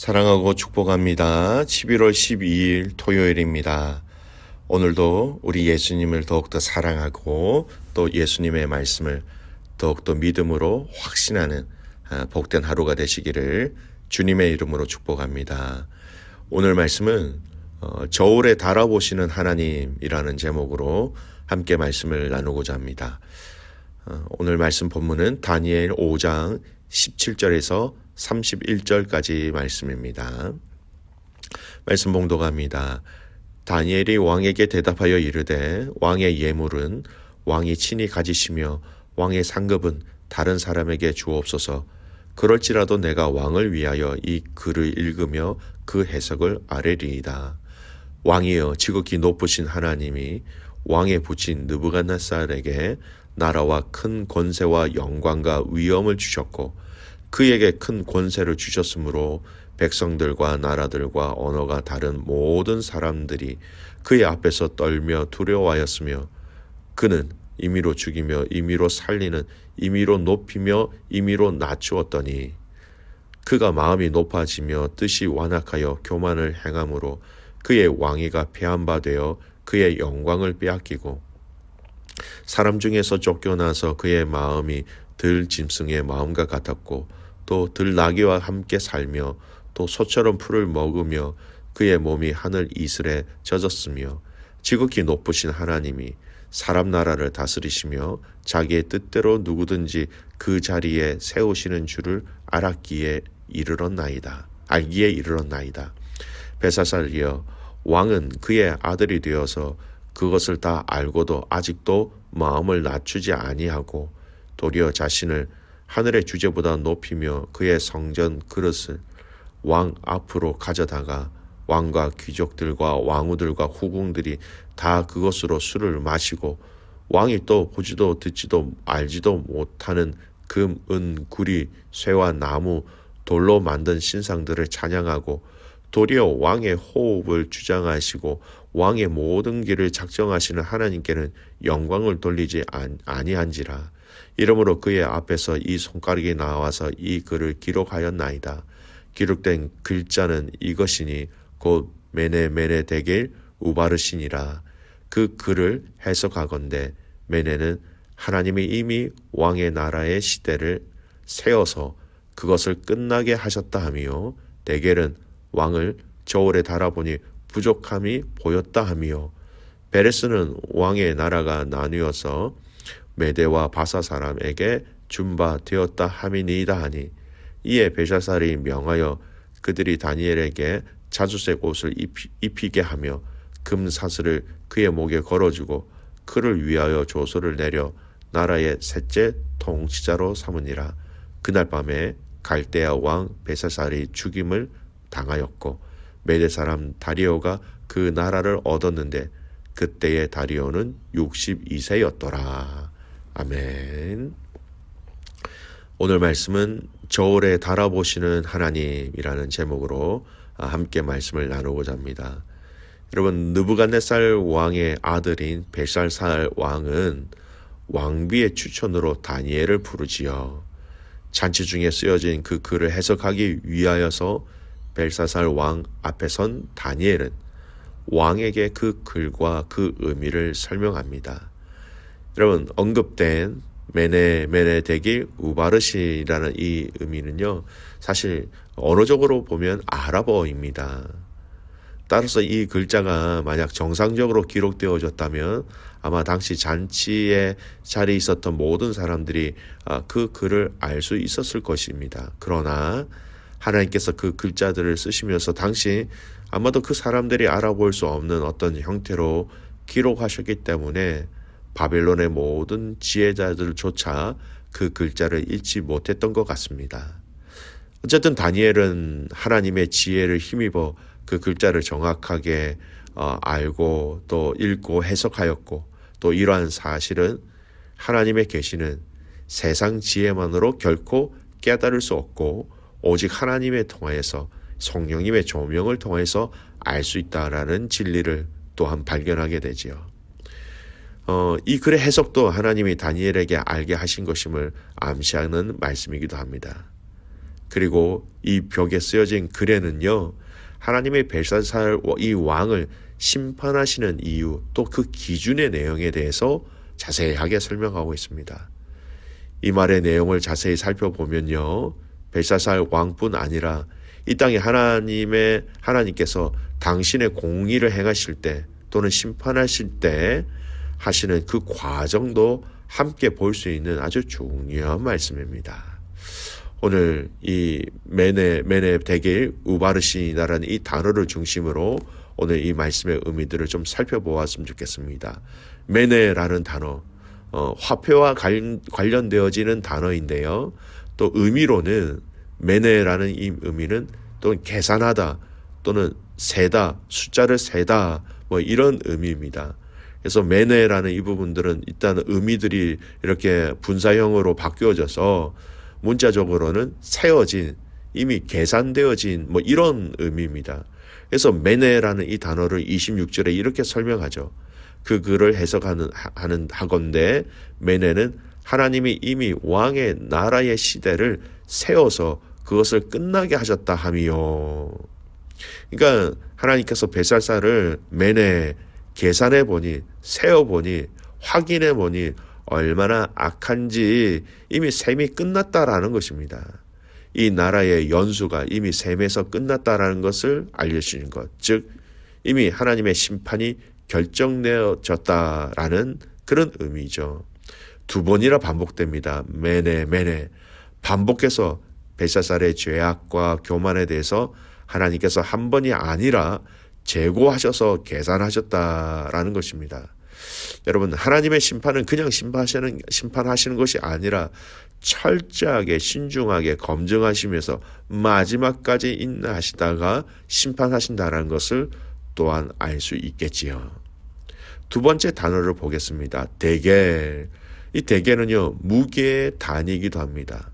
사랑하고 축복합니다. 11월 12일 토요일입니다. 오늘도 우리 예수님을 더욱더 사랑하고 또 예수님의 말씀을 더욱더 믿음으로 확신하는 복된 하루가 되시기를 주님의 이름으로 축복합니다. 오늘 말씀은 저울에 달아보시는 하나님이라는 제목으로 함께 말씀을 나누고자 합니다. 오늘 말씀 본문은 다니엘 5장 17절에서 31절까지 말씀입니다. 말씀 봉독합니다. 다니엘이 왕에게 대답하여 이르되 왕의 예물은 왕이 친히 가지시며 왕의 상급은 다른 사람에게 주옵소서. 그럴지라도 내가 왕을 위하여 이 글을 읽으며 그 해석을 아뢰리이다. 왕이여 지극히 높으신 하나님이 왕에 붙인 느부갓네살에게 나라와 큰 권세와 영광과 위엄을 주셨고 그에게 큰 권세를 주셨으므로 백성들과 나라들과 언어가 다른 모든 사람들이 그의 앞에서 떨며 두려워하였으며 그는 임의로 죽이며 임의로 살리는 임의로 높이며 임의로 낮추었더니 그가 마음이 높아지며 뜻이 완악하여 교만을 행함으로 그의 왕위가 패한 바 되어 그의 영광을 빼앗기고 사람 중에서 쫓겨나서 그의 마음이 들 짐승의 마음과 같았고 또 들나귀와 함께 살며 또 소처럼 풀을 먹으며 그의 몸이 하늘 이슬에 젖었으며 지극히 높으신 하나님이 사람 나라를 다스리시며 자기의 뜻대로 누구든지 그 자리에 세우시는 줄을 알기에 이르렀나이다. 벨사살이여 왕은 그의 아들이 되어서 그것을 다 알고도 아직도 마음을 낮추지 아니하고 도리어 자신을 하늘의 주제보다 높이며 그의 성전 그릇을 왕 앞으로 가져다가 왕과 귀족들과 왕후들과 후궁들이 다 그것으로 술을 마시고 왕이 또 보지도 듣지도 알지도 못하는 금, 은, 구리, 쇠와 나무, 돌로 만든 신상들을 찬양하고 도리어 왕의 호흡을 주장하시고 왕의 모든 길을 작정하시는 하나님께는 영광을 돌리지 아니한지라. 이러므로 그의 앞에서 이 손가락이 나와서 이 글을 기록하였나이다. 기록된 글자는 이것이니 곧 메네 데겔 우바르시니라. 그 글을 해석하건대 메네는 하나님이 이미 왕의 나라의 시대를 세워서 그것을 끝나게 하셨다 하며 데겔은 왕을 저울에 달아보니 부족함이 보였다 하며 베레스는 왕의 나라가 나뉘어서 메대와 바사 사람에게 준바 되었다 함이니이다 하니 이에 벨사살이 명하여 그들이 다니엘에게 자주색 옷을 입히게 하며 금사슬을 그의 목에 걸어주고 그를 위하여 조서를 내려 나라의 셋째 통치자로 삼으니라. 그날 밤에 갈대아 왕 벨사살이 죽임을 당하였고 메대 사람 다리오가 그 나라를 얻었는데 그때의 다리오는 62세였더라. 아멘. 오늘 말씀은 저울에 달아보시는 하나님이라는 제목으로 함께 말씀을 나누고자 합니다. 여러분, 느부갓네살 왕의 아들인 벨사살 왕은 왕비의 추천으로 다니엘을 부르지요. 잔치 중에 쓰여진 그 글을 해석하기 위하여서 벨사살 왕 앞에 선 다니엘은 왕에게 그 글과 그 의미를 설명합니다. 여러분, 언급된 메네 데길 우바르시라는 이 의미는요, 사실 언어적으로 보면 아랍어입니다. 따라서 이 글자가 만약 정상적으로 기록되어졌다면 아마 당시 잔치에 자리에 있었던 모든 사람들이 그 글을 알 수 있었을 것입니다. 그러나 하나님께서 그 글자들을 쓰시면서 당시 아마도 그 사람들이 알아볼 수 없는 어떤 형태로 기록하셨기 때문에 바벨론의 모든 지혜자들조차 그 글자를 읽지 못했던 것 같습니다. 어쨌든 다니엘은 하나님의 지혜를 힘입어 그 글자를 정확하게 알고 또 읽고 해석하였고 또 이러한 사실은 하나님의 계시는 세상 지혜만으로 결코 깨달을 수 없고 오직 하나님의 통하여서 성령님의 조명을 통해서 알 수 있다라는 진리를 또한 발견하게 되지요. 이 글의 해석도 하나님이 다니엘에게 알게 하신 것임을 암시하는 말씀이기도 합니다. 그리고 이 벽에 쓰여진 글에는요, 하나님의 벨사살 이 왕을 심판하시는 이유, 또 그 기준의 내용에 대해서 자세하게 설명하고 있습니다. 이 말의 내용을 자세히 살펴보면요, 벨사살 왕뿐 아니라 이 땅에 하나님께서 당신의 공의를 행하실 때 또는 심판하실 때 하시는 그 과정도 함께 볼 수 있는 아주 중요한 말씀입니다. 오늘 이 메네 데겔 우바르시나라는 이 단어를 중심으로 오늘 이 말씀의 의미들을 좀 살펴보았으면 좋겠습니다. 메네라는 단어, 화폐와 관련되어지는 단어인데요. 또 의미로는 메네라는 이 의미는 또 계산하다 또는 세다, 숫자를 세다 뭐 이런 의미입니다. 그래서 메네라는 이 부분들은 일단 의미들이 이렇게 분사형으로 바뀌어져서 문자적으로는 세어진, 이미 계산되어진 뭐 이런 의미입니다. 그래서 메네라는 이 단어를 26절에 이렇게 설명하죠. 그 글을 하건대 메네는 하나님이 이미 왕의 나라의 시대를 세워서 그것을 끝나게 하셨다 함이요. 그러니까 하나님께서 벨사살을 메네 계산해 보니, 세어 보니, 확인해 보니 얼마나 악한지 이미 셈이 끝났다라는 것입니다. 이 나라의 연수가 이미 셈에서 끝났다라는 것을 알려주신 것, 즉 이미 하나님의 심판이 결정되어졌다라는 그런 의미죠. 두 번이나 반복됩니다. 메네 반복해서 벨사살의 죄악과 교만에 대해서 하나님께서 한 번이 아니라 재고하셔서 계산하셨다라는 것입니다. 여러분, 하나님의 심판은 그냥 심판하시는 것이 아니라 철저하게 신중하게 검증하시면서 마지막까지 인내하시다가 심판하신다는 것을 또한 알 수 있겠지요. 두 번째 단어를 보겠습니다. 대겔. 이 대겔은요, 무게의 단위이기도 합니다.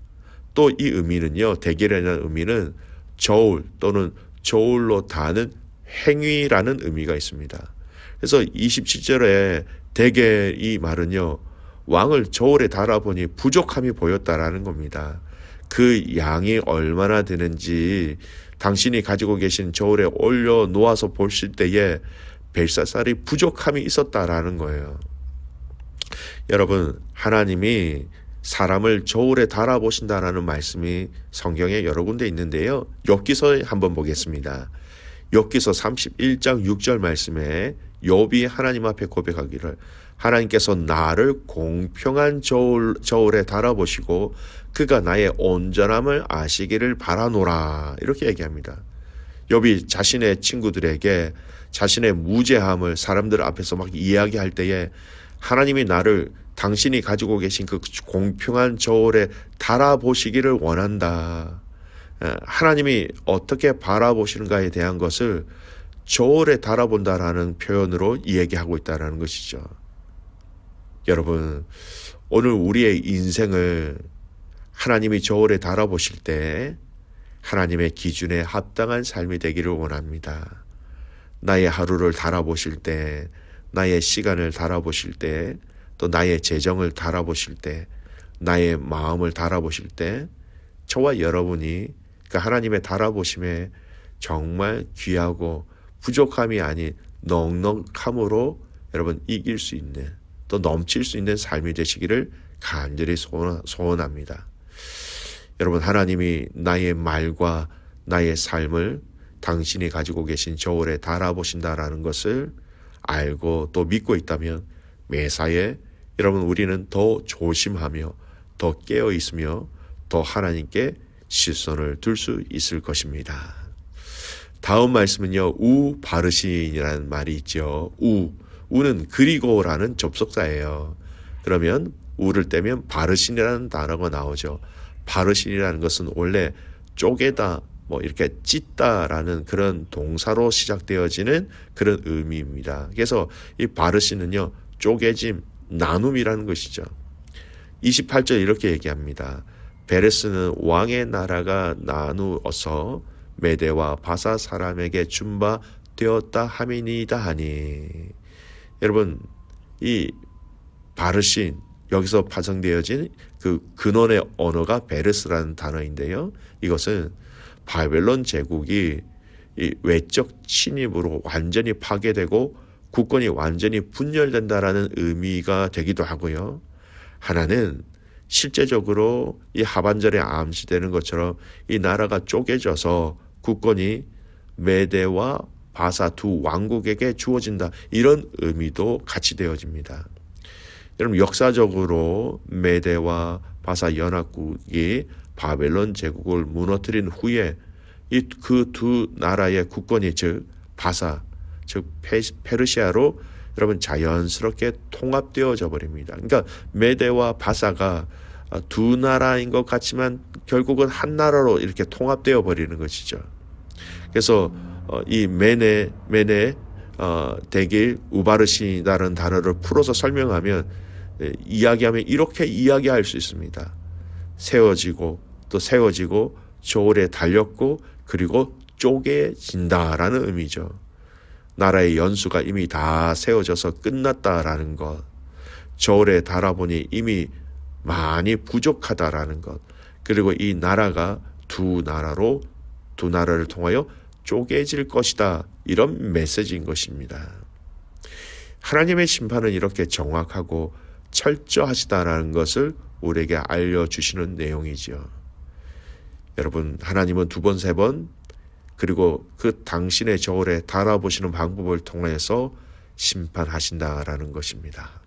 또 이 의미는요, 대겔이라는 의미는 저울 또는 저울로 다는 행위라는 의미가 있습니다. 그래서 27절에 대겔 이 말은요, 왕을 저울에 달아보니 부족함이 보였다라는 겁니다. 그 양이 얼마나 되는지 당신이 가지고 계신 저울에 올려 놓아서 보실 때에 벨사살이 부족함이 있었다라는 거예요. 여러분, 하나님이 사람을 저울에 달아보신다라는 말씀이 성경에 여러 군데 있는데요. 욥기서에 한번 보겠습니다. 욥기서 31장 6절 말씀에 욥이 하나님 앞에 고백하기를 하나님께서 나를 공평한 저울에 달아보시고 그가 나의 온전함을 아시기를 바라노라 이렇게 얘기합니다. 욥이 자신의 친구들에게 자신의 무죄함을 사람들 앞에서 막 이야기할 때에 하나님이 나를 당신이 가지고 계신 그 공평한 저울에 달아보시기를 원한다. 하나님이 어떻게 바라보시는가에 대한 것을 저울에 달아본다라는 표현으로 이야기하고 있다는 것이죠. 여러분, 오늘 우리의 인생을 하나님이 저울에 달아보실 때 하나님의 기준에 합당한 삶이 되기를 원합니다. 나의 하루를 달아보실 때, 나의 시간을 달아보실 때, 또 나의 재정을 달아보실 때, 나의 마음을 달아보실 때 저와 여러분이 그 하나님의 달아보심에 정말 귀하고 부족함이 아닌 넉넉함으로 여러분 이길 수 있는 또 넘칠 수 있는 삶이 되시기를 간절히 소원합니다. 여러분, 하나님이 나의 말과 나의 삶을 당신이 가지고 계신 저울에 달아보신다라는 것을 알고 또 믿고 있다면 매사에 여러분 우리는 더 조심하며 더 깨어 있으며 더 하나님께 시선을 둘 수 있을 것입니다. 다음 말씀은요, 바르신이라는 말이 있죠. 우는 그리고라는 접속사예요. 그러면 우를 떼면 바르신이라는 단어가 나오죠. 바르신이라는 것은 원래 쪼개다, 뭐 이렇게 찢다라는 그런 동사로 시작되어지는 그런 의미입니다. 그래서 이 바르신은요, 쪼개짐, 나눔이라는 것이죠. 28절 이렇게 얘기합니다. 베레스는 왕의 나라가 나누어서 메대와 바사 사람에게 준 바 되었다 함이니이다 하니. 여러분, 이 바르신, 여기서 파생되어진 그 근원의 언어가 베르스라는 단어인데요. 이것은 바벨론 제국이 이 외적 침입으로 완전히 파괴되고 국권이 완전히 분열된다라는 의미가 되기도 하고요. 하나는 실제적으로 이 하반절에 암시되는 것처럼 이 나라가 쪼개져서 국권이 메대와 바사 두 왕국에게 주어진다. 이런 의미도 같이 되어집니다. 여러분 역사적으로 메대와 바사 연합국이 바벨론 제국을 무너뜨린 후에 이 그 두 나라의 국권이 즉 바사 즉 페르시아로 여러분 자연스럽게 통합되어져 버립니다. 그러니까 메대와 바사가 두 나라인 것 같지만 결국은 한 나라로 이렇게 통합되어 버리는 것이죠. 그래서 이 메네 대길 우바르시다라는 단어를 풀어서 설명하면 이야기하면 이렇게 이야기할 수 있습니다. 세워지고 또 세워지고 저울에 달렸고 그리고 쪼개진다라는 의미죠. 나라의 연수가 이미 다 세워져서 끝났다라는 것, 저울에 달아보니 이미 많이 부족하다라는 것, 그리고 이 나라가 두 나라를 통하여 쪼개질 것이다. 이런 메시지인 것입니다. 하나님의 심판은 이렇게 정확하고 철저하시다라는 것을 우리에게 알려주시는 내용이죠. 여러분, 하나님은 두 번, 세 번, 그리고 그 당신의 저울에 달아보시는 방법을 통해서 심판하신다라는 것입니다.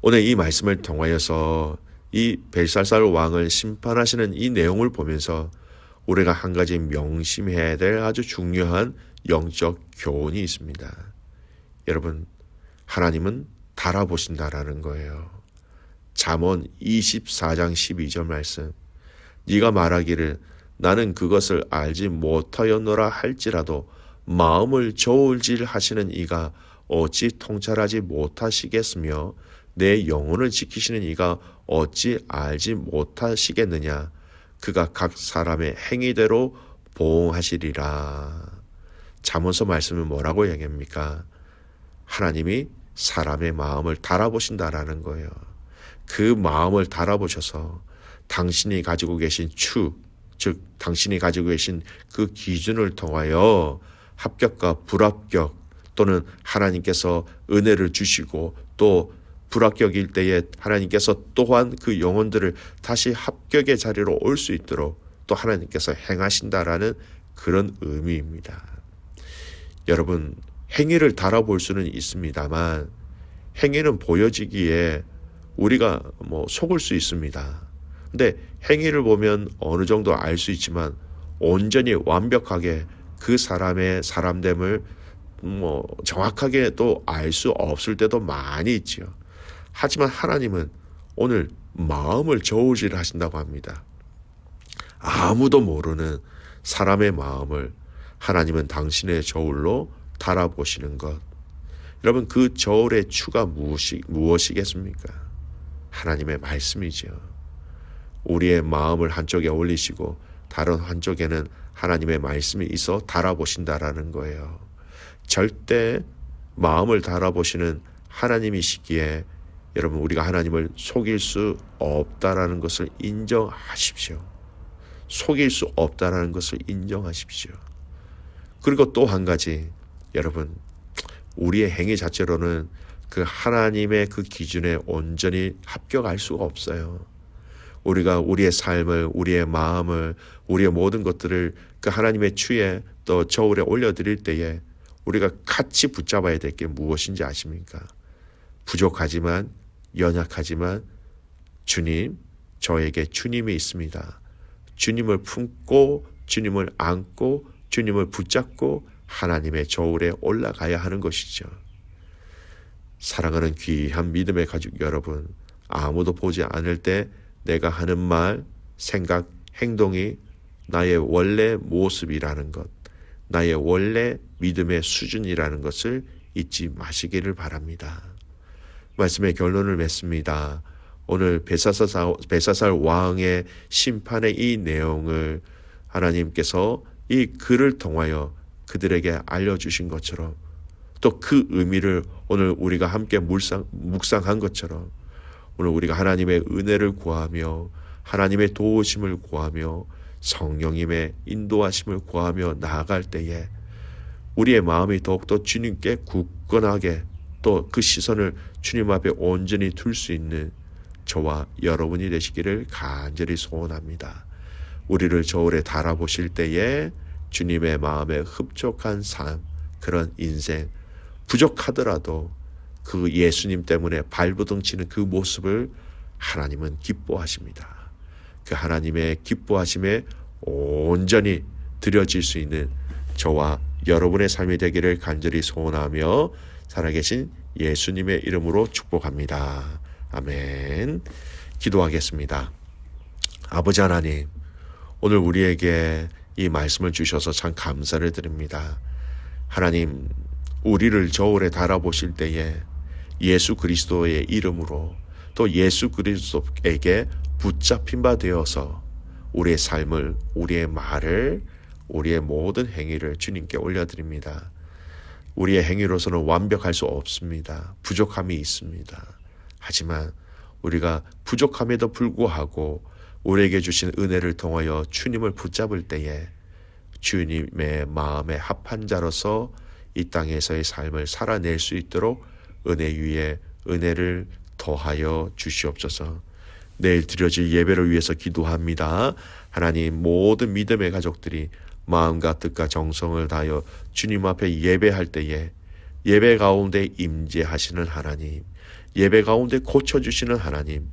오늘 이 말씀을 통하여서 이 벨사살 왕을 심판하시는 이 내용을 보면서 우리가 한 가지 명심해야 될 아주 중요한 영적 교훈이 있습니다. 여러분, 하나님은 달아보신다라는 거예요. 잠언 24장 12절 말씀. 네가 말하기를 나는 그것을 알지 못하였노라 할지라도 마음을 저울질 하시는 이가 어찌 통찰하지 못하시겠으며 내 영혼을 지키시는 이가 어찌 알지 못하시겠느냐. 그가 각 사람의 행위대로 보응하시리라. 잠언서 말씀은 뭐라고 얘기합니까? 하나님이 사람의 마음을 달아보신다라는 거예요. 그 마음을 달아보셔서 당신이 가지고 계신 즉 당신이 가지고 계신 그 기준을 통하여 합격과 불합격 또는 하나님께서 은혜를 주시고 또 불합격일 때에 하나님께서 또한 그 영혼들을 다시 합격의 자리로 올 수 있도록 또 하나님께서 행하신다라는 그런 의미입니다. 여러분, 행위를 달아볼 수는 있습니다만 행위는 보여지기에 우리가 속을 수 있습니다. 근데 행위를 보면 어느 정도 알 수 있지만 온전히 완벽하게 그 사람의 사람됨을 정확하게 또 알 수 없을 때도 많이 있지요. 하지만 하나님은 오늘 마음을 저울질 하신다고 합니다. 아무도 모르는 사람의 마음을 하나님은 당신의 저울로 달아보시는 것. 여러분, 그 저울의 추가 무엇이겠습니까? 하나님의 말씀이죠. 우리의 마음을 한쪽에 올리시고 다른 한쪽에는 하나님의 말씀이 있어 달아보신다라는 거예요. 절대 마음을 달아보시는 하나님이시기에 여러분, 우리가 하나님을 속일 수 없다라는 것을 인정하십시오. 속일 수 없다라는 것을 인정하십시오. 그리고 또 한 가지, 여러분, 우리의 행위 자체로는 그 하나님의 그 기준에 온전히 합격할 수가 없어요. 우리가 우리의 삶을, 우리의 마음을, 우리의 모든 것들을 그 하나님의 추에 또 저울에 올려드릴 때에 우리가 같이 붙잡아야 될 게 무엇인지 아십니까? 부족하지만, 연약하지만 주님, 저에게 주님이 있습니다. 주님을 품고, 주님을 안고, 주님을 붙잡고 하나님의 저울에 올라가야 하는 것이죠. 사랑하는 귀한 믿음의 가족 여러분, 아무도 보지 않을 때 내가 하는 말, 생각, 행동이 나의 원래 모습이라는 것, 나의 원래 믿음의 수준이라는 것을 잊지 마시기를 바랍니다. 말씀의 결론을 맺습니다. 오늘 벨사살 왕의 심판의 이 내용을 하나님께서 이 글을 통하여 그들에게 알려주신 것처럼 또 그 의미를 오늘 우리가 함께 묵상한 것처럼 오늘 우리가 하나님의 은혜를 구하며 하나님의 도우심을 구하며 성령님의 인도하심을 구하며 나아갈 때에 우리의 마음이 더욱더 주님께 굳건하게 또 그 시선을 주님 앞에 온전히 둘 수 있는 저와 여러분이 되시기를 간절히 소원합니다. 우리를 저울에 달아보실 때에 주님의 마음에 흡족한 삶, 그런 인생, 부족하더라도 그 예수님 때문에 발버둥 치는 그 모습을 하나님은 기뻐하십니다. 그 하나님의 기뻐하심에 온전히 드려질 수 있는 저와 여러분의 삶이 되기를 간절히 소원하며 살아계신 예수님의 이름으로 축복합니다. 아멘. 기도하겠습니다. 아버지 하나님, 오늘 우리에게 이 말씀을 주셔서 참 감사를 드립니다. 하나님, 우리를 저울에 달아보실 때에 예수 그리스도의 이름으로 또 예수 그리스도에게 붙잡힌 바 되어서 우리의 삶을, 우리의 말을, 우리의 모든 행위를 주님께 올려드립니다. 우리의 행위로서는 완벽할 수 없습니다. 부족함이 있습니다. 하지만 우리가 부족함에도 불구하고 우리에게 주신 은혜를 통하여 주님을 붙잡을 때에 주님의 마음에 합한 자로서 이 땅에서의 삶을 살아낼 수 있도록 은혜 위에 은혜를 더하여 주시옵소서. 내일 드려질 예배를 위해서 기도합니다. 하나님, 모든 믿음의 가족들이 마음과 뜻과 정성을 다하여 주님 앞에 예배할 때에 예배 가운데 임재하시는 하나님, 예배 가운데 고쳐주시는 하나님,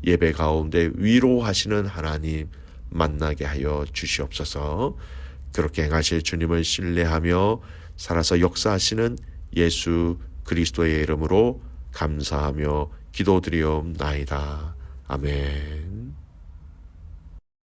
예배 가운데 위로하시는 하나님 만나게 하여 주시옵소서. 그렇게 행하실 주님을 신뢰하며 살아서 역사하시는 예수 그리스도의 이름으로 감사하며 기도드리옵나이다. 아멘.